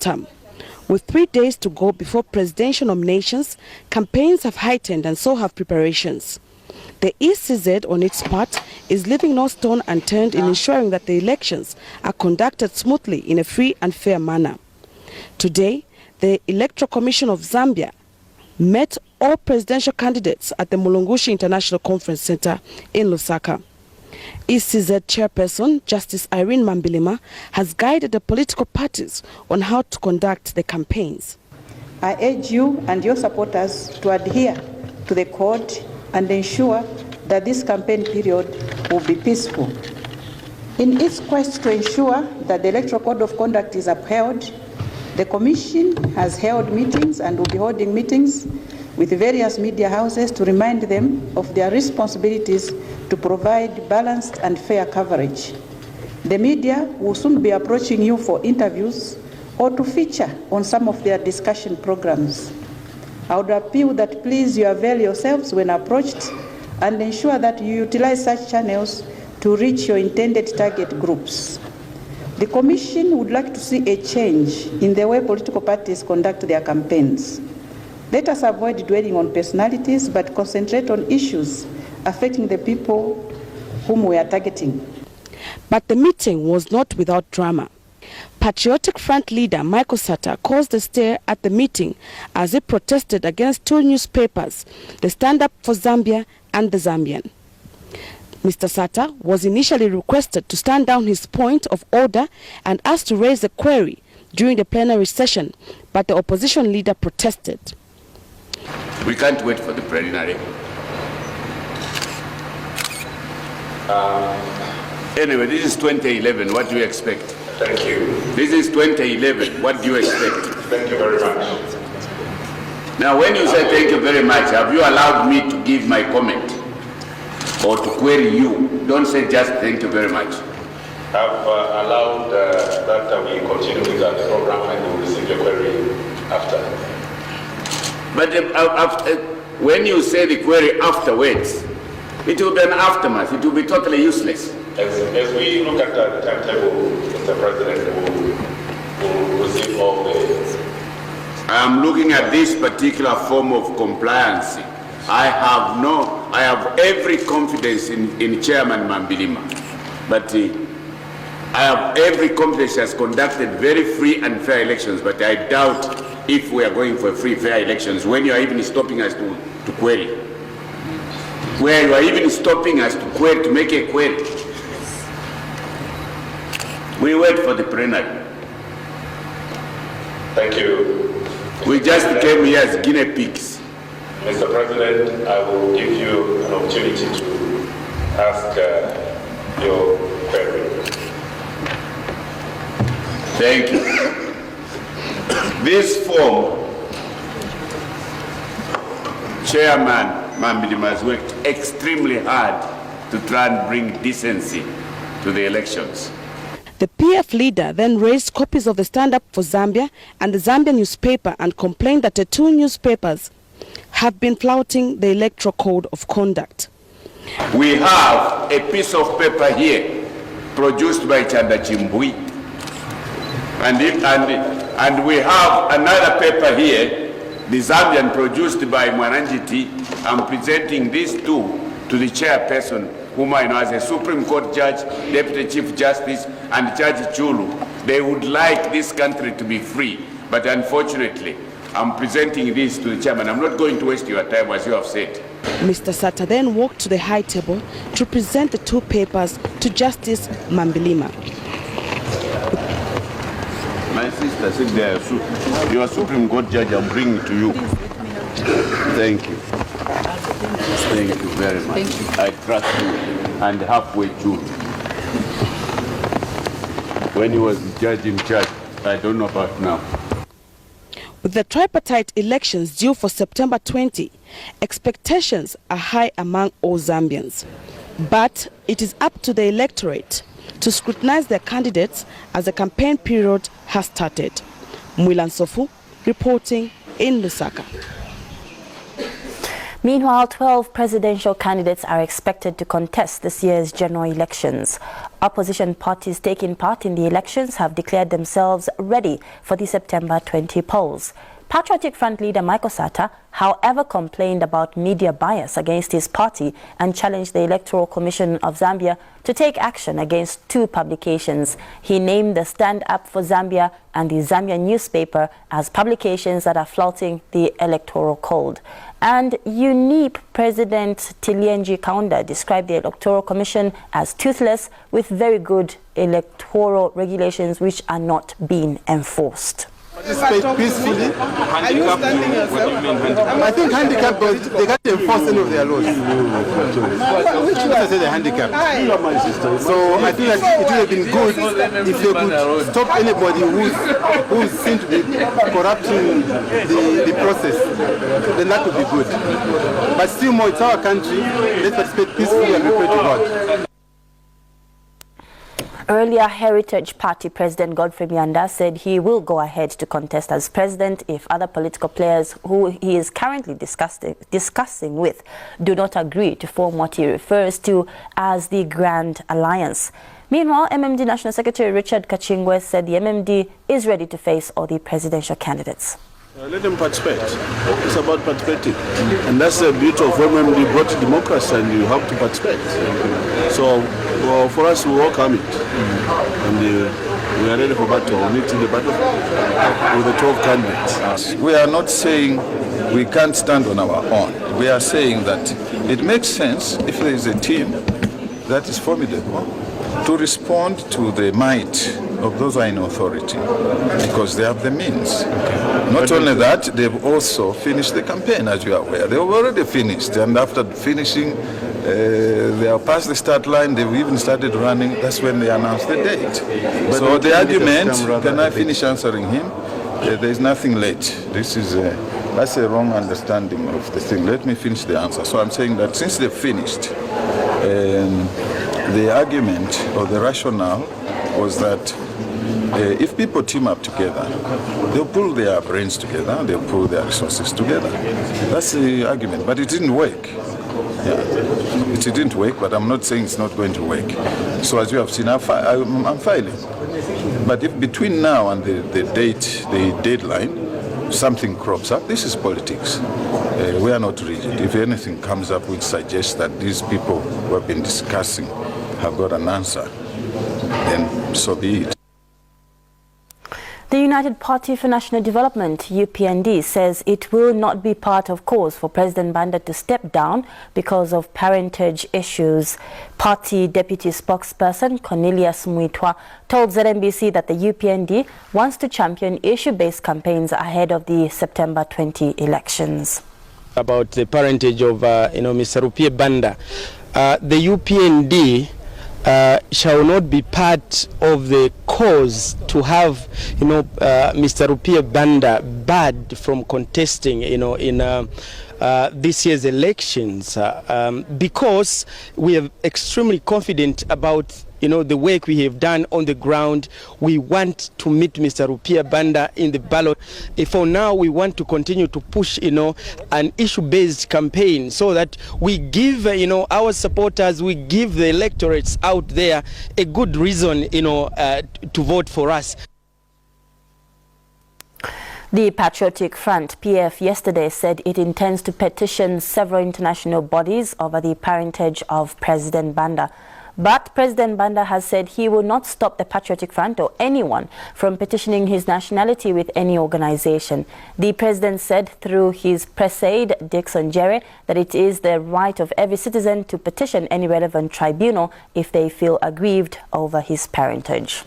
term. With 3 days to go before presidential nominations, campaigns have heightened and so have preparations. The ECZ, on its part, is leaving no stone unturned in ensuring that the elections are conducted smoothly in a free and fair manner. Today, the Electoral Commission of Zambia met all presidential candidates at the Mulungushi International Conference Center in Lusaka. ECZ chairperson Justice Irene Mambilima has guided the political parties on how to conduct the campaigns. I urge you and your supporters to adhere to the code and ensure that this campaign period will be peaceful. In its quest to ensure that the Electoral Code of Conduct is upheld, the Commission has held meetings and will be holding meetings with various media houses to remind them of their responsibilities to provide balanced and fair coverage. The media will soon be approaching you for interviews or to feature on some of their discussion programs. I would appeal that please you avail yourselves when approached and ensure that you utilize such channels to reach your intended target groups. The Commission would like to see a change in the way political parties conduct their campaigns. Let us avoid dwelling on personalities but concentrate on issues affecting the people whom we are targeting. But the meeting was not without drama. Patriotic Front leader Michael Sata caused a stir at the meeting as he protested against two newspapers, the Stand Up for Zambia and the Zambian. Mr. Sata was initially requested to stand down his point of order and asked to raise a query during the plenary session, but the opposition leader protested. We can't wait for the plenary. Anyway, this is 2011. What do you expect? Thank you. This is 2011. What do you expect? Thank you very much. Now, when you say thank you very much, have you allowed me to give my comment or to query you? Don't say just thank you very much. I've allowed that we continue with the program and we'll receive your query after. But when you say the query afterwards, it will be an aftermath. It will be totally useless. As we look at the timetable, Mr. President, will receive all the... I am looking at this particular form of compliance. I have every confidence in Chairman Mambilima, but I have every confidence he has conducted very free and fair elections, but I doubt if we are going for free, fair elections when you are even stopping us to query. Where you are even stopping us to query, to make a query. We wait for the plenary. Thank you. We just came here as guinea pigs. Mr. President, I will give you an opportunity to ask your query. Thank you. This form, Chairman Mambilima has worked extremely hard to try and bring decency to the elections. The PF leader then raised copies of the Stand Up for Zambia and the Zambian newspaper and complained that the two newspapers have been flouting the Electoral Code of Conduct. We have a piece of paper here produced by Chanda Chimbui, and we have another paper here, the Zambian, produced by Mwananjiti. I'm presenting these two to the chairperson, whom I know as a Supreme Court judge, Deputy Chief Justice, and Judge Chulu. They would like this country to be free, but unfortunately, I'm presenting this to the chairman. I'm not going to waste your time, as you have said. Mr. Sata then walked to the high table to present the two papers to Justice Mambilima. My sister said they are your Supreme Court judge, I'm bringing to you. Thank you. Thank you very much. Thank you. I trust you. And halfway through, when he was the judge in charge, I don't know about now. With the tripartite elections due for September 20, expectations are high among all Zambians. But it is up to the electorate to scrutinize their candidates as the campaign period has started. Mwilan Sofu reporting in Lusaka. Meanwhile, 12 presidential candidates are expected to contest this year's general elections. Opposition parties taking part in the elections have declared themselves ready for the September 20 polls. Patriotic Front leader Michael Sata, however, complained about media bias against his party and challenged the Electoral Commission of Zambia to take action against two publications. He named the Stand Up for Zambia and the Zambia newspaper as publications that are flouting the electoral code. And UNEP President Tilienji Kaunda described the Electoral Commission as toothless with very good electoral regulations which are not being enforced. Participate peacefully. Are you standing yourself? I think handicapped, they can't enforce any of their laws. Which I say they're handicapped. So I think that it would have been good if they could stop anybody who seems to be corrupting the process. Then that would be good. But still more, it's our country. Let's participate peacefully and we pray to God. Earlier, Heritage Party President Godfrey Mianda said he will go ahead to contest as president if other political players who he is currently discussing with do not agree to form what he refers to as the Grand Alliance. Meanwhile, MMD National Secretary Richard Kachingwe said the MMD is ready to face all the presidential candidates. Let them participate. It's about participating. And that's the beauty of MMD, brought democracy, and you have to participate. So for us, we welcome it. And we are ready for battle. We meet in the battle with the 12 candidates. We are not saying we can't stand on our own. We are saying that it makes sense if there is a team that is formidable to respond to the might of those who are in authority, because they have the means. Not only that, they've also finished the campaign, as you are aware. They've already finished, and after finishing, they are past the start line, they've even started running. That's when they announced the date. But so the argument, can I finish answering him? There is nothing late. That's a wrong understanding of the thing. Let me finish the answer. So I'm saying that since they've finished, the argument or the rationale was that if people team up together, they'll pull their brains together, they'll pull their resources together. That's the argument, but it didn't work. Yeah. It didn't work, but I'm not saying it's not going to work. So as you have seen, I'm filing. But if between now and the deadline, something crops up, this is politics. We are not rigid. If anything comes up which suggests that these people who have been discussing have got an answer, then so be it. The United Party for National Development, UPND, says it will not be part of cause for President Banda to step down because of parentage issues. Party Deputy Spokesperson Cornelius Muitwa told ZNBC that the UPND wants to champion issue-based campaigns ahead of the September 20 elections. About the parentage of Mr. Rupie Banda, the UPND shall not be part of the cause to have Mr. Rupie Banda barred from contesting in this year's elections because we are extremely confident about the work we have done on the ground. We want to meet Mr. Rupie Banda in the ballot. For now, we want to continue to push, an issue-based campaign so that we give, our supporters, we give the electorates out there a good reason, to vote for us. The Patriotic Front, PF, yesterday said it intends to petition several international bodies over the parentage of President Banda. But President Banda has said he will not stop the Patriotic Front or anyone from petitioning his nationality with any organization. The president said through his press aide, Dixon Jerry, that it is the right of every citizen to petition any relevant tribunal if they feel aggrieved over his parentage.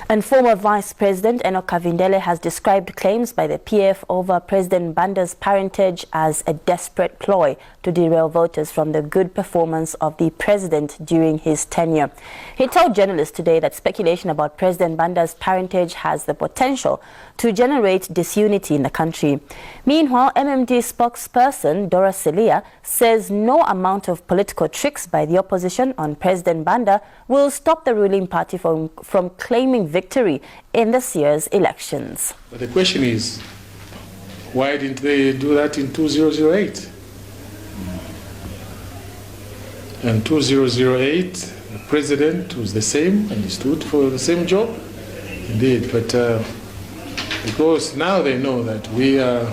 And former Vice President Enoch Kavindele has described claims by the PF over President Banda's parentage as a desperate ploy to derail voters from the good performance of the president during his tenure. He told journalists today that speculation about President Banda's parentage has the potential to generate disunity in the country. Meanwhile, MMD spokesperson Dora Celia says no amount of political tricks by the opposition on President Banda will stop the ruling party from claiming victory in this year's elections. But the question is, Why didn't they do that in 2008? And 2008, the president was the same and he stood for the same job. Indeed, but because now they know that we are,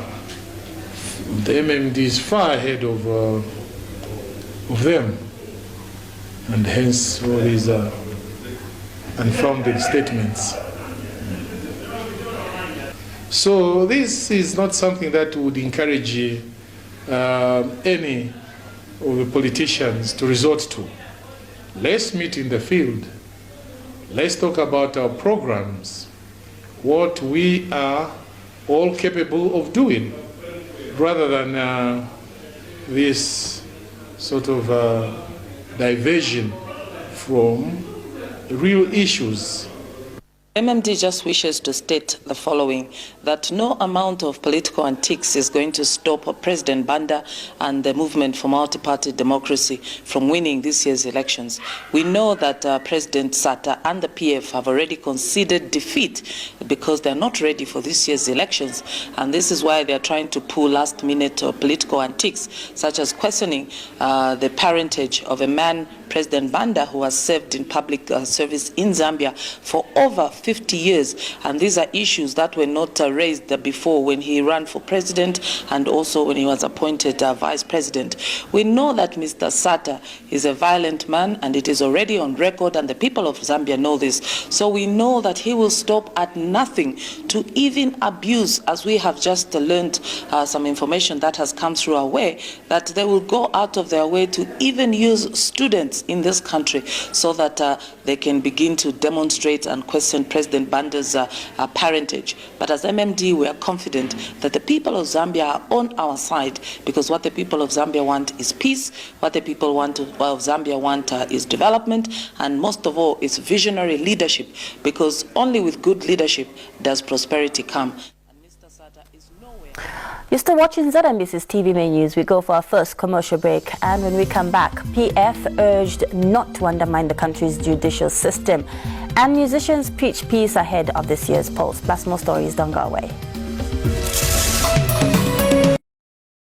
the MMD is far ahead of them, and hence all these unfounded statements. So this is not something that would encourage any of the politicians to resort to. Let's meet in the field. Let's talk about our programs, what we are all capable of doing, rather than this sort of diversion from real issues. MMD just wishes to state the following, that no amount of political antics is going to stop President Banda and the movement for multi-party democracy from winning this year's elections. We know that President Sata and the PF have already conceded defeat because they're not ready for this year's elections, and this is why they're trying to pull last-minute political antics, such as questioning the parentage of a man, President Banda, who has served in public service in Zambia for over 50 years, and these are issues that were not raised before when he ran for president and also when he was appointed vice president. We know that Mr. Sata is a violent man, and it is already on record, and the people of Zambia know this. So we know that he will stop at nothing to even abuse, as we have just learned some information that has come through our way, that they will go out of their way to even use students in this country so that they can begin to demonstrate and question President Banda's parentage. But as MMD, we are confident that the people of Zambia are on our side, because what the people of Zambia want is peace, what the people of Zambia want is development, and most of all, is visionary leadership, because only with good leadership does prosperity come. You're still watching ZNBC's TV Main News. We go for our first commercial break, and when we come back, PF urged not to undermine the country's judicial system, and musicians preach peace ahead of this year's polls. Plus more stories, don't go away.